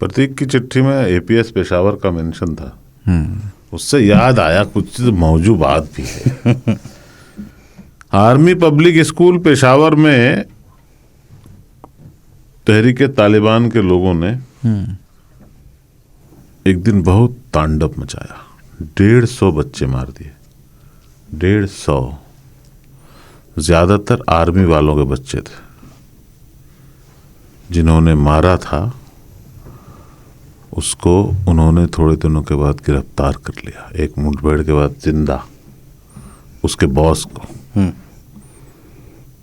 प्रतीक की चिट्ठी में एपीएस पेशावर का मेंशन था। उससे याद आया कुछ मौजू बात भी है। आर्मी पब्लिक स्कूल पेशावर में तहरीके तालिबान के लोगों ने एक दिन बहुत तांडव मचाया। 150 बच्चे मार दिए। 150। ज्यादातर आर्मी वालों के बच्चे थे। जिन्होंने मारा था उसको उन्होंने थोड़े दिनों के बाद गिरफ्तार कर लिया, एक मुठभेड़ के बाद जिंदा, उसके बॉस को,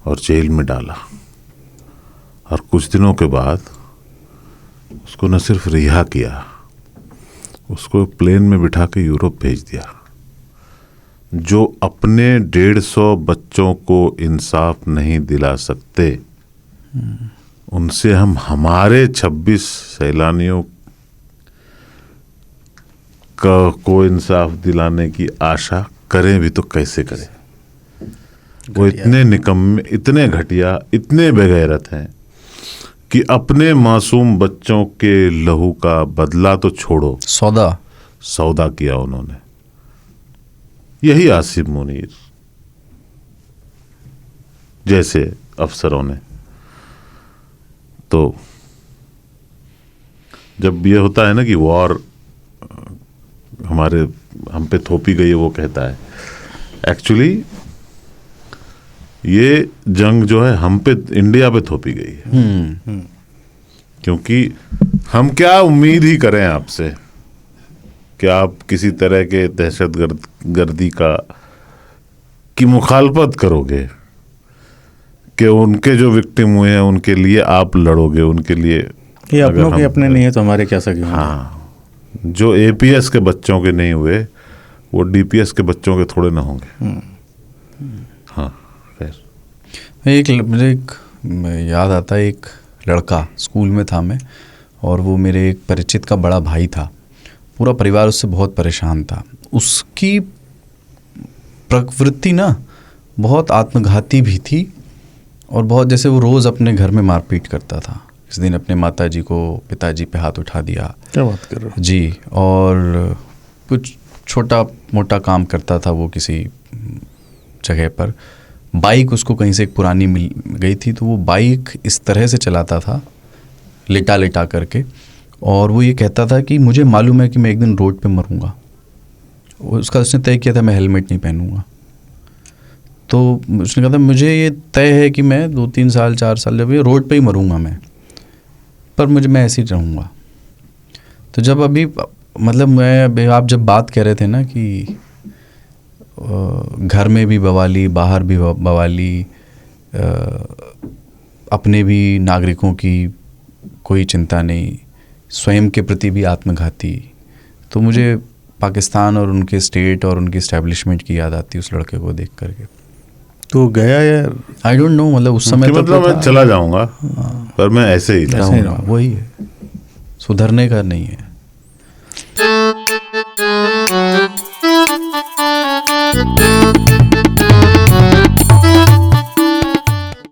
और जेल में डाला। और कुछ दिनों के बाद उसको न सिर्फ रिहा किया, उसको प्लेन में बिठा के यूरोप भेज दिया। जो अपने 150 बच्चों को इंसाफ नहीं दिला सकते, उनसे हम हमारे 26 सैलानियों को इंसाफ दिलाने की आशा करें भी तो कैसे करें। वो इतने निकम्मे, इतने घटिया, इतने बेगैरत हैं कि अपने मासूम बच्चों के लहू का बदला तो छोड़ो, सौदा किया उन्होंने। यही आसिफ मुनीर जैसे अफसरों ने। तो जब ये होता है ना कि वॉर हम पे थोपी गई है, वो कहता है एक्चुअली ये जंग जो है हम पे, इंडिया पे थोपी गई है। क्योंकि हम क्या उम्मीद ही करें आपसे कि आप किसी तरह के दहशतगर्दी की मुखालफत करोगे, कि उनके जो विक्टिम हुए हैं उनके लिए आप लड़ोगे, उनके लिए। ये अपनों के अपने नहीं है तो हमारे क्या सके। हाँ, जो एपीएस के बच्चों के नहीं हुए वो डीपीएस के बच्चों के थोड़े ना होंगे। हाँ, मुझे एक याद आता है, एक लड़का, स्कूल में था मैं, और वो मेरे एक परिचित का बड़ा भाई था। पूरा परिवार उससे बहुत परेशान था। उसकी प्रवृत्ति ना बहुत आत्मघाती भी थी, और बहुत, जैसे वो रोज़ अपने घर में मारपीट करता था। इस दिन अपने माताजी को, पिताजी पे हाथ उठा दिया। क्या बात कर रहे हो? जी, और कुछ छोटा मोटा काम करता था वो किसी जगह पर। बाइक उसको कहीं से एक पुरानी मिल गई थी, तो वो बाइक इस तरह से चलाता था, लेटा लेटा करके, और वो ये कहता था कि मुझे मालूम है कि मैं एक दिन रोड पे मरूंगा। उसने तय किया था मैं हेलमेट नहीं पहनूंगा। तो उसने कहा था मुझे ये तय है कि मैं 2-3 साल 4 साल जब ये रोड पे ही मरूंगा मैं, पर मैं ऐसे ही रहूँगा। तो जब अभी मतलब आप जब बात कह रहे थे ना कि घर में भी बवाली, बाहर भी बवाली, अपने भी नागरिकों की कोई चिंता नहीं, स्वयं के प्रति भी आत्मघाती, तो मुझे पाकिस्तान और उनके स्टेट और उनकी इस्टेब्लिशमेंट की याद आती उस लड़के को देख करके। तो गया यार, आई डोंट नो, मतलब उस समय तो मैं चला जाऊंगा, पर मैं ऐसे ही रहूँगा। वही है, सुधरने का नहीं है।